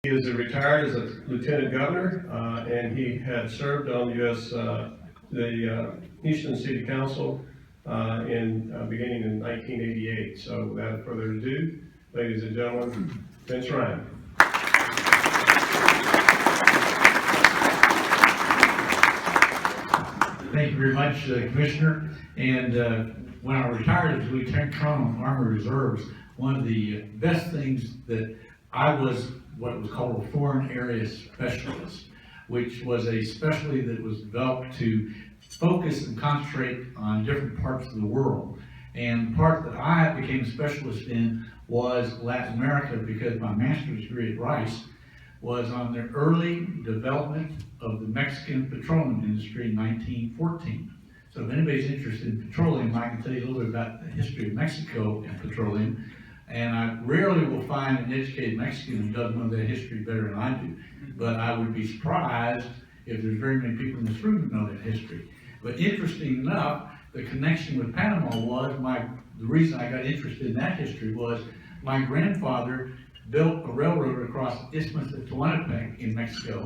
He is retired as a lieutenant governor, and he had served on the Houston City Council beginning in 1988. So without further ado, ladies and gentlemen, Vince Ryan. Thank you very much, Commissioner. And when I retired as Lieutenant Colonel of Army Reserves, one of the best things that I was what was called a foreign area specialist, which was a specialty that was developed to focus and concentrate on different parts of the world. And the part that I became a specialist in was Latin America, because my master's degree at Rice was on the early development of the Mexican petroleum industry in 1914. So if anybody's interested in petroleum, I can tell you a little bit about the history of Mexico and petroleum. And I rarely will find an educated Mexican who doesn't know that history better than I do. But I would be surprised if there's very many people in this room who know that history. But interesting enough, the connection with Panama was the reason I got interested in that history was my grandfather built a railroad across the Isthmus of Tehuantepec in Mexico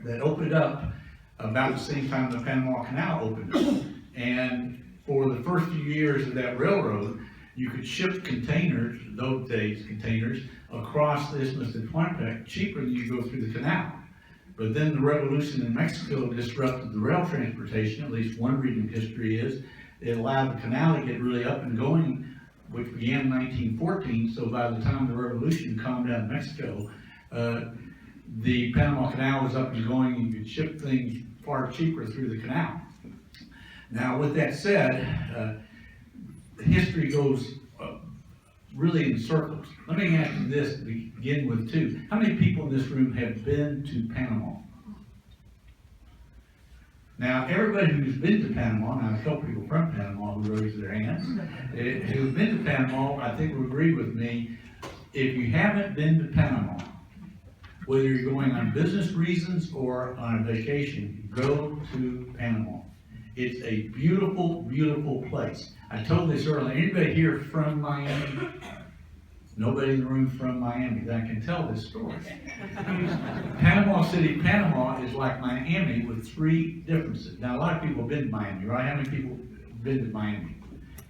that opened up about the same time the Panama Canal opened up. And for the first few years of that railroad, you could ship containers, those days containers, across the Isthmus of Tehuantepec cheaper than you go through the canal. But then the revolution in Mexico disrupted the rail transportation. At least one reading of history is it allowed the canal to get really up and going, which began in 1914. So by the time the revolution calmed down in Mexico, the Panama Canal was up and going, and you could ship things far cheaper through the canal. Now, with that said, history goes really in circles. Let me ask you this to begin with, too. How many people in this room have been to Panama? Now, everybody who's been to Panama, and I tell people from Panama who raise their hands, who've been to Panama, I think will agree with me. If you haven't been to Panama, whether you're going on business reasons or on a vacation, go to Panama. It's a beautiful, beautiful place. I told this earlier. Anybody here from Miami? Nobody in the room from Miami that I can tell this story. Panama City, Panama is like Miami with three differences. Now, a lot of people have been to Miami, right? How many people have been to Miami?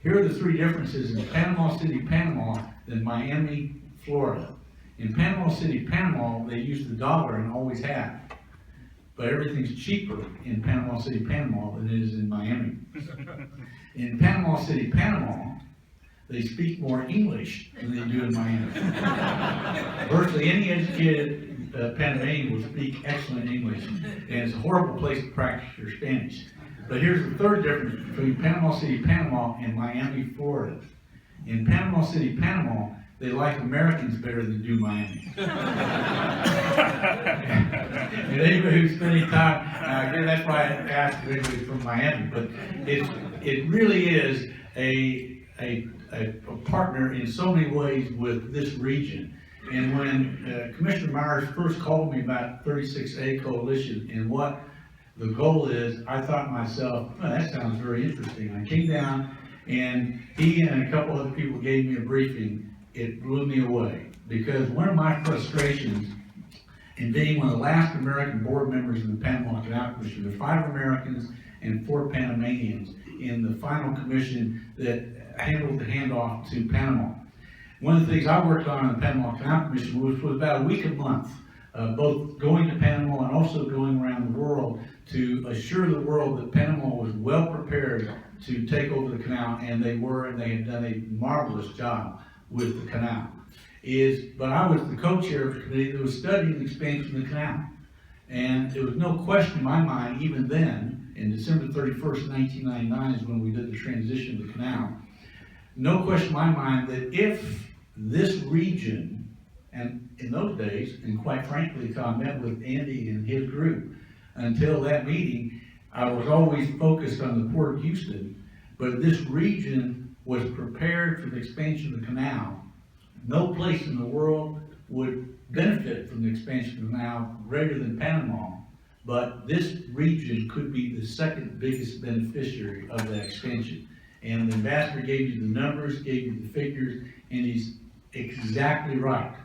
Here are the three differences in Panama City, Panama than Miami, Florida. In Panama City, Panama, they use the dollar and always have. But everything's cheaper in Panama City, Panama than it is in Miami. In Panama City, Panama, they speak more English than they do in Miami. Virtually any educated Panamanian will speak excellent English, and it's a horrible place to practice your Spanish. But here's the third difference between Panama City, Panama and Miami, Florida. In Panama City, Panama, they like Americans better than do Miami. And anybody who's spending time, that's why I asked if anybody from Miami, but it really is a partner in so many ways with this region. And when Commissioner Myers first called me about 36A Coalition and what the goal is, I thought to myself, oh, that sounds very interesting. I came down and he and a couple other people gave me a briefing. It blew me away, because one of my frustrations in being one of the last American board members in the Panama Canal Commission, there were 5 Americans and 4 Panamanians in the final commission that handled the handoff to Panama. One of the things I worked on in the Panama Canal Commission was about a week a month, both going to Panama and also going around the world to assure the world that Panama was well prepared to take over the canal, and they were, and they had done a marvelous job with the canal. But I was the co-chair of the committee that was studying the expansion of the canal. And there was no question in my mind, even then, in December 31st, 1999 is when we did the transition of the canal, no question in my mind that if this region, and in those days, and quite frankly, until I met with Andy and his group, until that meeting, I was always focused on the Port of Houston, but this region was prepared for the expansion of the canal. No place in the world would benefit from the expansion of the canal greater than Panama, but this region could be the second biggest beneficiary of that expansion. And the ambassador gave you the numbers, gave you the figures, and he's exactly right.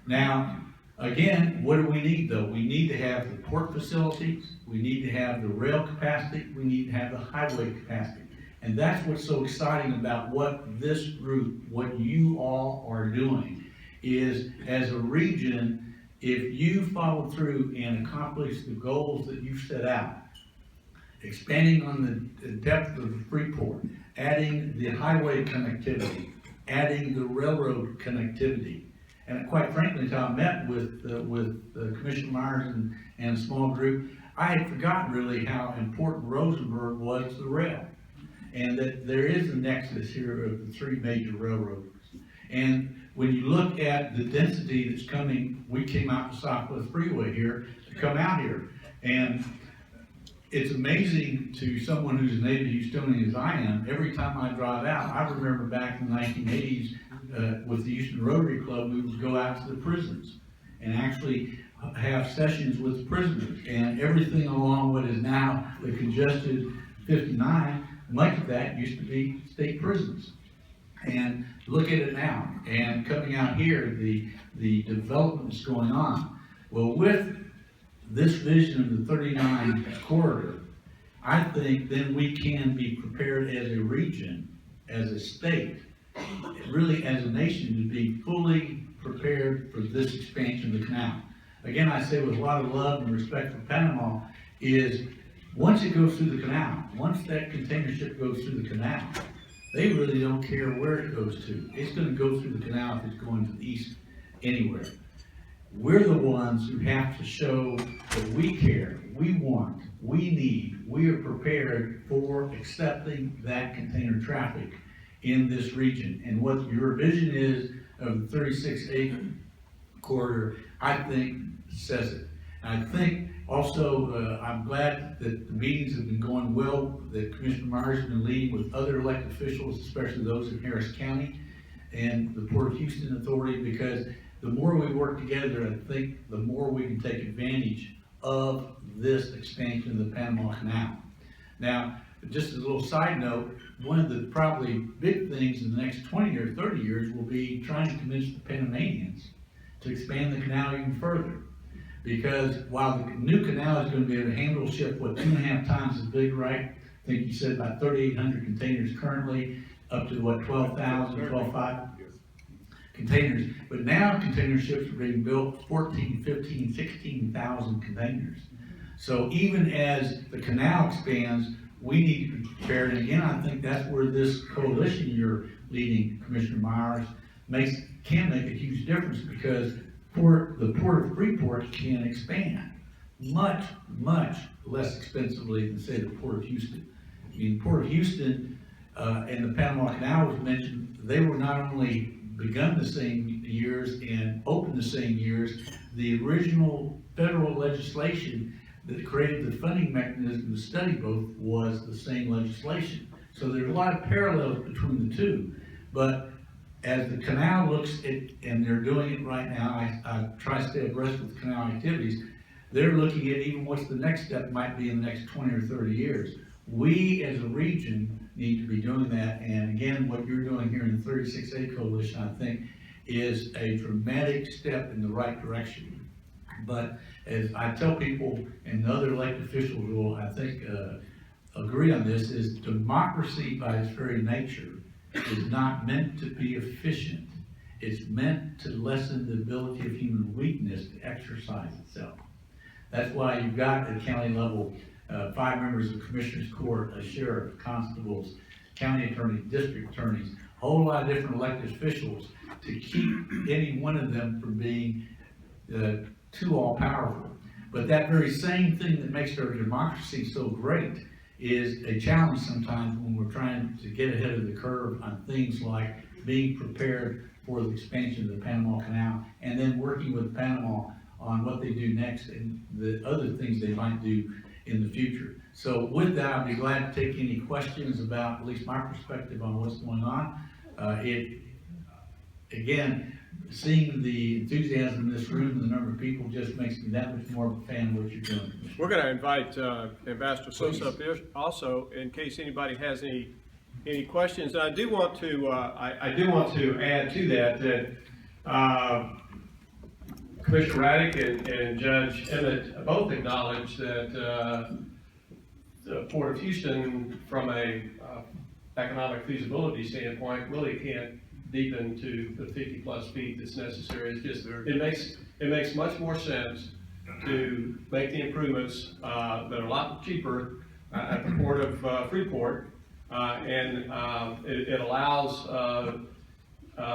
Now, Again, what do we need though? We need to have the port facilities, we need to have the rail capacity, we need to have the highway capacity. And that's what's so exciting about what this group, what you all are doing, is as a region, if you follow through and accomplish the goals that you've set out, expanding on the depth of the Freeport, adding the highway connectivity, adding the railroad connectivity. And quite frankly, until I met with Commissioner Myers and a small group, I had forgotten really how important Rosenberg was to the rail. And that there is a nexus here of the three major railroads. And when you look at the density that's coming, we came out the Southwest Freeway here to come out here. And it's amazing to someone who's a native Houstonian as I am, every time I drive out, I remember back in the 1980s with the Houston Rotary Club, we would go out to the prisons and actually have sessions with prisoners, and everything along what is now the congested 59, much of that used to be state prisons. And look at it now, and coming out here, the development that's going on. Well, with this vision of the 39 corridor, I think then we can be prepared as a region, as a state, really as a nation, to be fully prepared for this expansion of the canal. Again, I say with a lot of love and respect for Panama, is once it goes through the canal, once that container ship goes through the canal, they really don't care where it goes to. It's going to go through the canal if it's going to the east anywhere. We're the ones who have to show that we care, we want, we need, we are prepared for accepting that container traffic in this region. And what your vision is of the 36A corridor, I think says it. And I think also, I'm glad that the meetings have been going well, that Commissioner Myers has been leading with other elected officials, especially those in Harris County and the Port of Houston Authority, because the more we work together, I think the more we can take advantage of this expansion of the Panama Canal. Now, just as a little side note, one of the probably big things in the next 20 or 30 years will be trying to convince the Panamanians to expand the canal even further. Because while the new canal is going to be able to handle a ship, 2.5 times as big, right? I think you said about 3,800 containers currently, up to 12,000, 12,500 containers. But now container ships are being built 14, 15, 16,000 containers. So even as the canal expands, we need to be prepared. And again, I think that's where this coalition you're leading, Commissioner Myers, can make a huge difference, because the Port of Freeport can expand much, much less expensively than, say, the Port of Houston. I mean, Port of Houston and the Panama Canal was mentioned. They were not only begun the same years and opened the same years, the original federal legislation that created the funding mechanism to study both was the same legislation. So there's a lot of parallels between the two. But as the canal looks at, and they're doing it right now, I try to stay abreast with canal activities, they're looking at even what's the next step might be in the next 20 or 30 years. We as a region need to be doing that, and again, what you're doing here in the 36A Coalition, I think, is a dramatic step in the right direction. But as I tell people, and the other elected officials will, I think, agree on this, is democracy by its very nature is not meant to be efficient. It's meant to lessen the ability of human weakness to exercise itself. That's why you've got at county level 5 members of Commissioners Court, a sheriff, constables, county attorneys, district attorneys, a whole lot of different elected officials to keep any one of them from being too all-powerful. But that very same thing that makes our democracy so great is a challenge sometimes when we're trying to get ahead of the curve on things like being prepared for the expansion of the Panama Canal, and then working with Panama on what they do next and the other things they might do in the future. So with that, I'd be glad to take any questions about at least my perspective on what's going on. Again, seeing the enthusiasm in this room and the number of people just makes me that much more of a fan of what you're doing. We're going to invite Ambassador Sosa up here also, in case anybody has any questions. And I do want to add to that Commissioner Raddick and Judge Emmett both acknowledged that the Port of Houston, from a economic feasibility standpoint, really can't deepen to the 50+ feet that's necessary. It's just, it makes much more sense to make the improvements that are a lot cheaper at the Port of Freeport, and it allows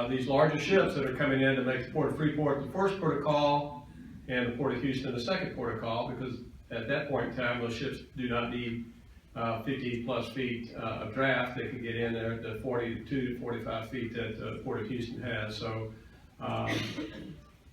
these larger ships that are coming in to make the Port of Freeport the first port of call, and the Port of Houston the second port of call, because at that point in time, those ships do not need 50+ feet of draft. They can get in there at the 42 to 45 feet that the Port of Houston has. So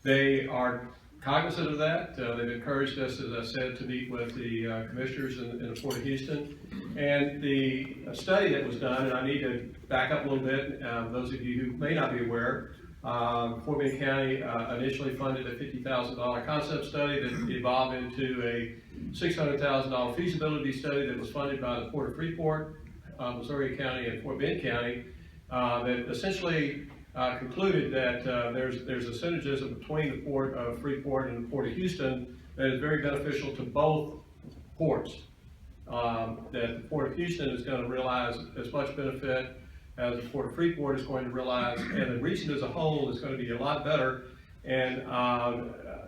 they are cognizant of that. They've encouraged us, as I said, to meet with the commissioners in the Port of Houston. And the study that was done, and I need to back up a little bit, those of you who may not be aware, Fort Bend County initially funded a $50,000 concept study that evolved into a $600,000 feasibility study that was funded by the Port of Freeport, Missouri County, and Fort Bend County, that essentially concluded that there's a synergism between the Port of Freeport and the Port of Houston that is very beneficial to both ports. That the Port of Houston is going to realize as much benefit as the Port of Freeport is going to realize, and the region as a whole is going to be a lot better, and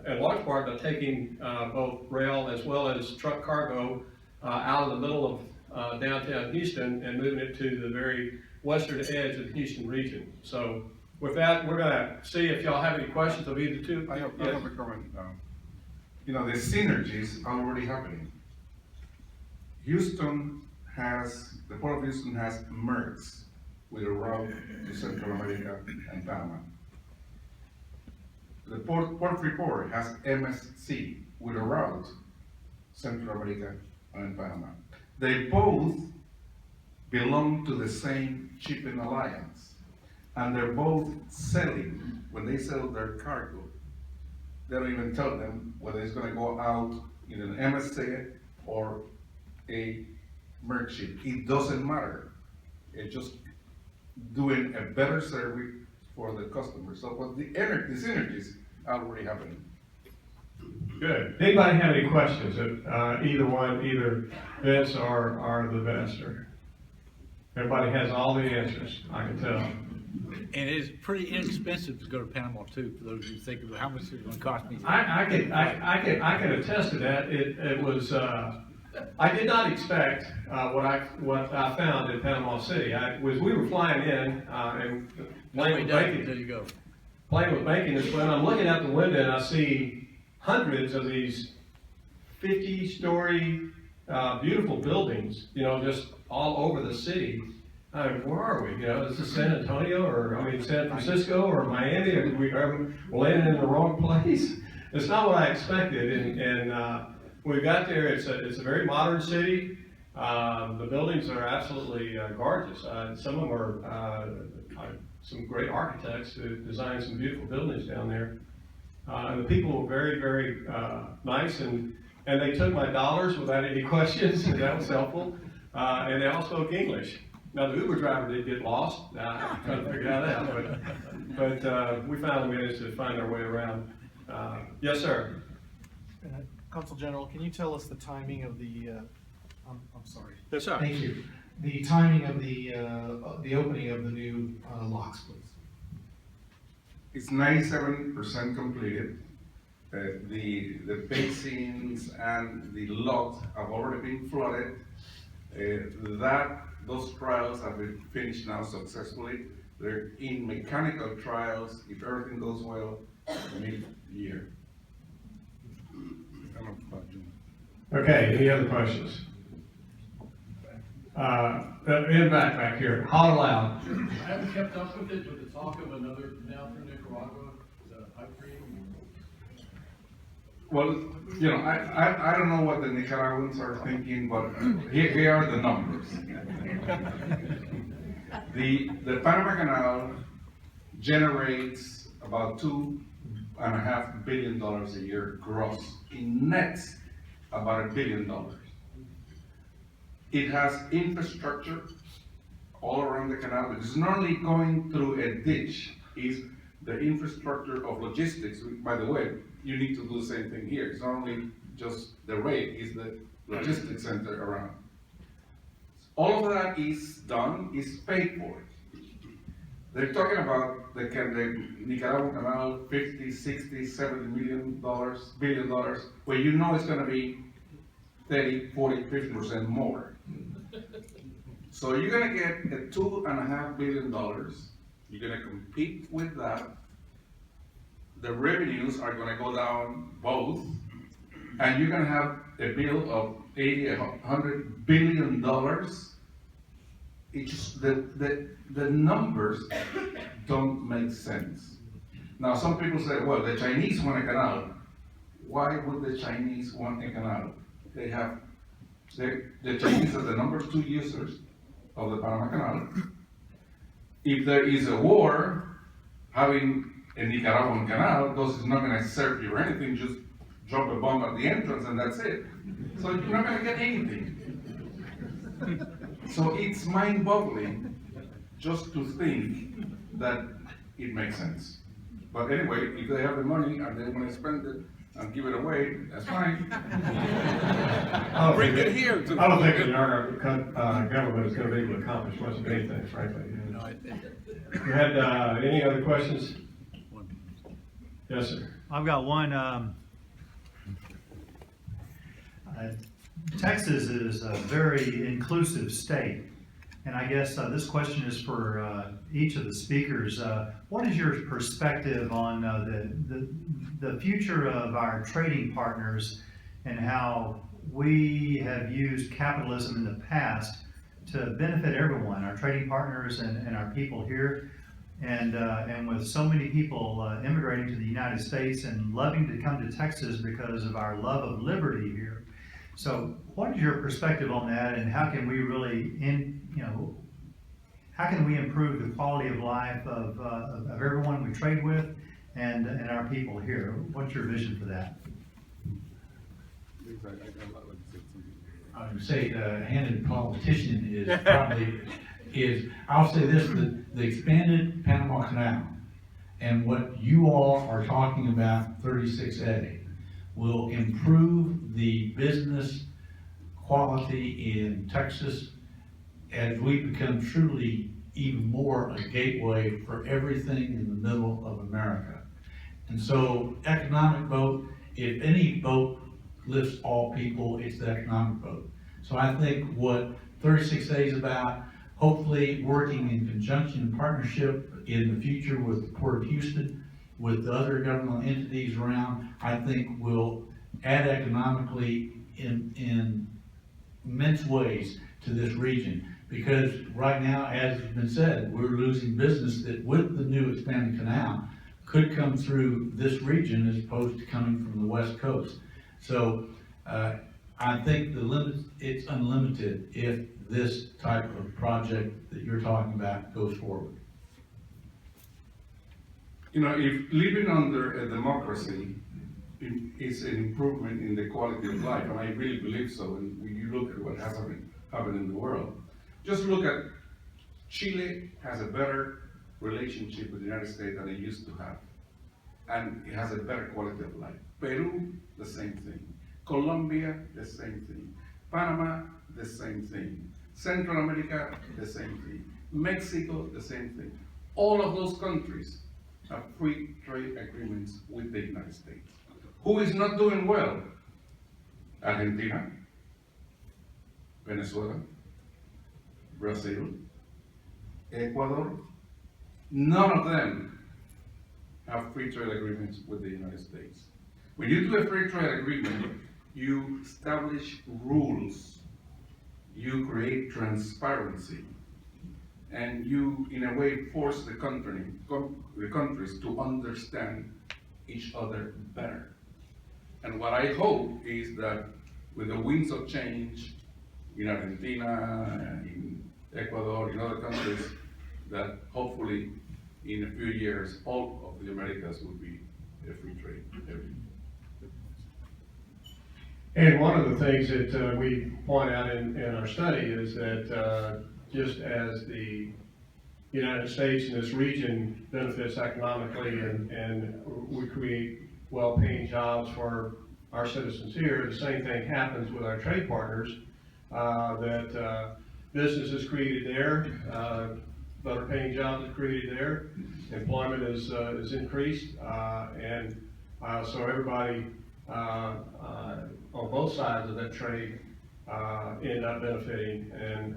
in large part by taking both rail as well as truck cargo out of the middle of downtown Houston and moving it to the very western edge of the Houston region. So with that, we're going to see if y'all have any questions of either two. I have a comment. You know, the synergies are already happening. The Port of Houston has merged with a route to Central America and Panama. The Port Freeport has MSC with a route Central America and Panama. They both belong to the same shipping alliance, and they're both selling. When they sell their cargo, they don't even tell them whether it's going to go out in an MSC or a merge ship. It doesn't matter. It's just doing a better service for the customer. So, but the synergies are already happening. Good. Anybody have any questions? Either Vince or the minister? Everybody has all the answers, I can tell. And it's pretty inexpensive to go to Panama too, for those of you thinking about how much it's gonna cost me. I can attest to that. It was, I did not expect what I found in Panama City. We were flying in, and plane There you go. was making this when I'm looking out the window and I see hundreds of these 50-story beautiful buildings, you know, just all over the city. I mean, where are we? You know, is this San Antonio or, San Francisco or Miami? Are we landing in the wrong place? It's not what I expected. And when we got there, it's a very modern city. The buildings are absolutely gorgeous. Some of them are some great architects who designed some beautiful buildings down there. And the people were very, very nice, and they took my dollars without any questions, and that was helpful. And they all spoke English. Now, the Uber driver did get lost. I'm trying to figure that out, but we finally managed to find our way around. Yes, sir. Consul General, can you tell us the timing of the, I'm sorry. Yes, sir. Thank you. The timing of the opening of the new locks, please. It's 97% completed. The basins and the lot have already been flooded. Those trials have been finished now successfully. They're in mechanical trials, if everything goes well, mid-year. Okay, any other questions? In back here, holler loud. I haven't kept up with it, but the talk of another canal through Nicaragua, is that a pipe dream? Well, you know, I don't know what the Nicaraguans are thinking, but here are the numbers. The Panama Canal generates about $2.5 billion a year gross. In nets, about $1 billion. It has infrastructure all around the canal, because it's not only going through a ditch, it's the infrastructure of logistics. By the way, you need to do the same thing here. It's not only just the rate, it's the logistics center around. All of that is done, is paid for. They're talking about the Nicaragua Canal, 50, 60, 70 billion dollars, where you know it's gonna be 30, 40, 50% more. So you're gonna get a $2.5 billion, you're gonna compete with that. The revenues are gonna go down both, and you're gonna have a bill of 80, $100 billion. It's just the numbers don't make sense. Now, some people say, well, the Chinese want a canal. Why would the Chinese want a canal? The Chinese are the number 2 users of the Panama Canal. If there is a war, having a Nicaraguan canal, those is not gonna serve you or anything, just drop a bomb at the entrance and that's it. So you're not gonna get anything. So it's mind-boggling just to think that it makes sense. But anyway, if they have the money and they wanna spend it and give it away, that's fine. Bring it here. I don't think that our government is gonna be able to accomplish much of anything, frankly. You had, any other questions? Yes, sir. I've got one. Texas is a very inclusive state, and I guess this question is for each of the speakers. What is your perspective on the future of our trading partners and how we have used capitalism in the past to benefit everyone, our trading partners and our people here? And with so many people immigrating to the United States and loving to come to Texas because of our love of liberty here. So what is your perspective on that, and how can we really, how can we improve the quality of life of everyone we trade with and our people here? What's your vision for that? I would say handed politician is probably, I'll say this, the expanded Panama Canal and what you all are talking about, 36A, will improve the business quality in Texas as we become truly even more a gateway for everything in the middle of America. And so economic vote, if any vote lifts all people, it's the economic vote. So I think what 36A is about, hopefully working in conjunction and partnership in the future with the Port of Houston, with the other governmental entities around, I think will add economically in immense ways to this region. Because right now, as has been said, we're losing business that with the new expanded canal could come through this region as opposed to coming from the West Coast. So I think it's unlimited if this type of project that you're talking about goes forward. You know, if living under a democracy is an improvement in the quality of life, and I really believe so, and when you look at what has happened in the world, just look at Chile has a better relationship with the United States than it used to have, and it has a better quality of life. Peru, the same thing. Colombia, the same thing. Panama, the same thing. Central America, the same thing. Mexico, the same thing. All of those countries have free trade agreements with the United States. Who is not doing well? Argentina, Venezuela, Brazil, Ecuador. None of them have free trade agreements with the United States. When you do a free trade agreement, you establish rules, you create transparency, and you, in a way, force the countries to understand each other better. And what I hope is that with the winds of change in Argentina, in Ecuador, in other countries, that hopefully in a few years, all of the Americas will be a free trade area. And one of the things that we point out in our study is that just as the United States and this region benefits economically, and we create well-paying jobs for our citizens here. The same thing happens with our trade partners, that business is created there, better paying jobs are created there, employment is increased, and so everybody on both sides of that trade end up benefiting, and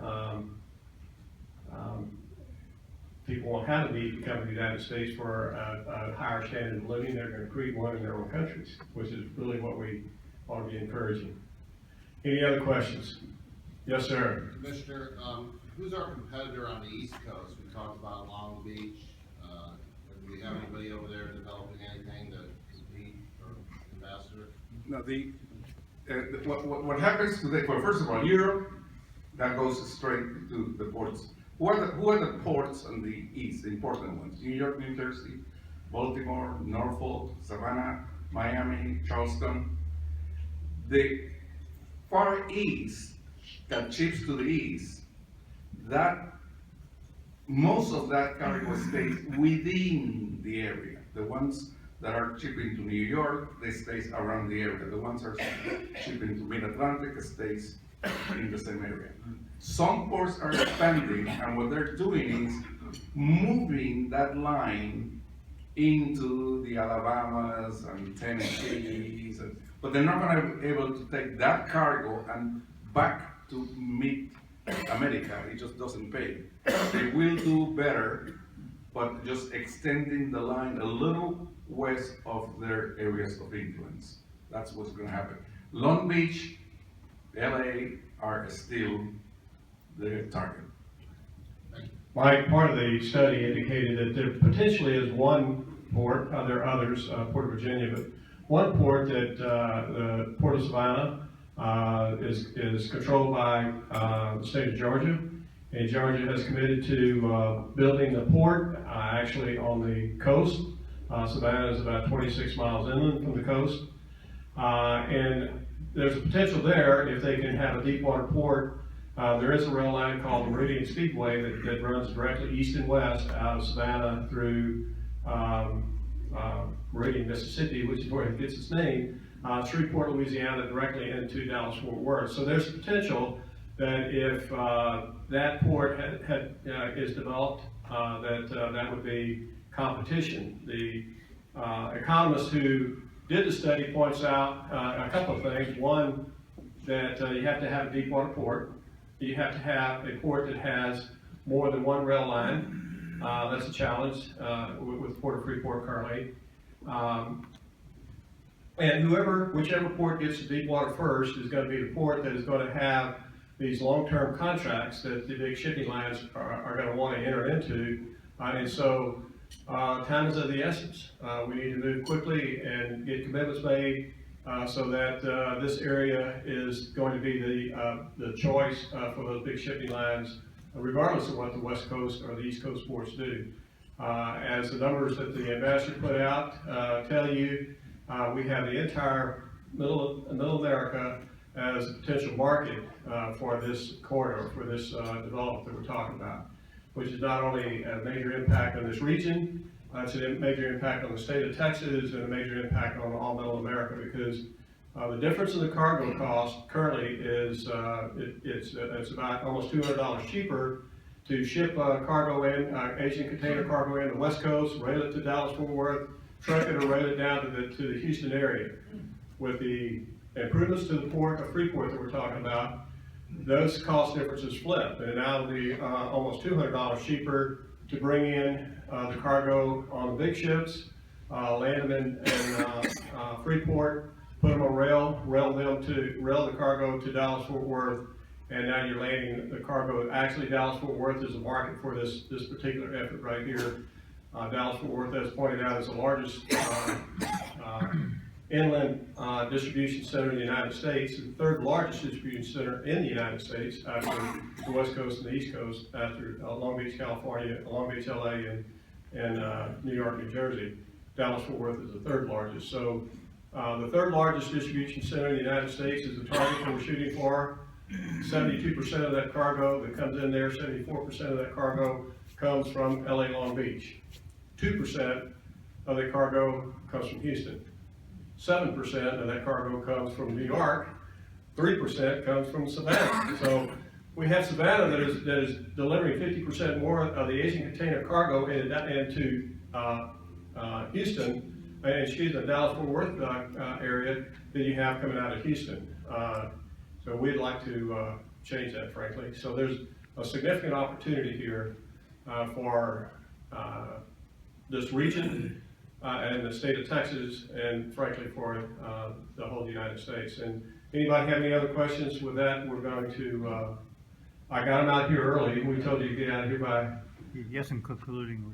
people won't have a need to come to the United States for a higher standard of living. They're going to create one in their own countries, which is really what we ought to be encouraging. Any other questions? Yes, sir. Commissioner, who's our competitor on the East Coast? We talked about Long Beach. Do we have anybody over there developing anything to compete or ambassador? No, what happens today, well, first of all, Europe, that goes straight to the ports. Who are the ports on the east, the important ones? New York, New Jersey, Baltimore, Norfolk, Savannah, Miami, Charleston. The Far East that ships to the east, that most of that cargo stays within the area. The ones that are shipping to New York, they stays around the area. The ones that are shipping to Mid-Atlantic stays in the same area. Some ports are expanding, and what they're doing is moving that line into the Alabamas and Tennessees, but they're not gonna be able to take that cargo and back to mid-America. It just doesn't pay. They will do better, but just extending the line a little west of their areas of influence. That's what's gonna happen. Long Beach, LA are still the target. Mike, part of the study indicated that there potentially is one port, there are others, Port of Virginia, but one port that, the Port of Savannah, is controlled by the state of Georgia, and Georgia has committed to building the port actually on the coast. Savannah is about 26 miles inland from the coast, and there's a potential there if they can have a deep water port. There is a rail line called the Meridian Speedway that runs directly east and west out of Savannah through Meridian, Mississippi, which is where it gets its name, Shreveport, Louisiana, directly into Dallas-Fort Worth. So there's potential that if that port is developed, that would be competition. The economist who did the study points out a couple of things. One, that you have to have a deep water port. You have to have a port that has more than one rail line. That's a challenge with Port Freeport currently. And whichever port gets to deep water first is going to be the port that is going to have these long-term contracts that the big shipping lines are going to want to enter into. And so time is of the essence. We need to move quickly and get commitments made so that this area is going to be the choice for those big shipping lines, regardless of what the West Coast or the East Coast ports do. As the numbers that the ambassador put out tell you, we have the entire middle America as a potential market for this corridor, for this development that we're talking about, which is not only a major impact on this region, it's a major impact on the state of Texas and a major impact on all middle America, because the difference in the cargo cost currently is it's about almost $200 cheaper to ship cargo in, Asian container cargo in the West Coast, rail it to Dallas-Fort Worth, truck it or rail it down to the Houston area. With the improvements to the Port of Freeport that we're talking about, those cost differences flip, and now it'll be almost $200 cheaper to bring in the cargo on the big ships, land them in Freeport, put them on rail the cargo to Dallas-Fort Worth, and now you're landing the cargo. Actually, Dallas-Fort Worth is a market for this particular effort right here. Dallas-Fort Worth, as pointed out, is the largest inland distribution center in the United States, and the third largest distribution center in the United States after the West Coast and the East Coast, after Long Beach, California, Long Beach, LA, and New York, New Jersey. Dallas-Fort Worth is the third largest. So the third largest distribution center in the United States is the target that we're shooting for. 72% of that cargo that comes in there, 74% of that cargo comes from LA Long Beach. 2% of the cargo comes from Houston. 7% of that cargo comes from New York. 3% comes from Savannah. So we have Savannah that is delivering 50% more of the Asian container cargo into Houston, the Dallas-Fort Worth area that you have coming out of Houston. So we'd like to change that, frankly. So there's a significant opportunity here for this region and the state of Texas, and frankly for the whole United States. And anybody have any other questions? With that, we're going to, I got them out here early. We told you to get out of here by Yes, in concluding.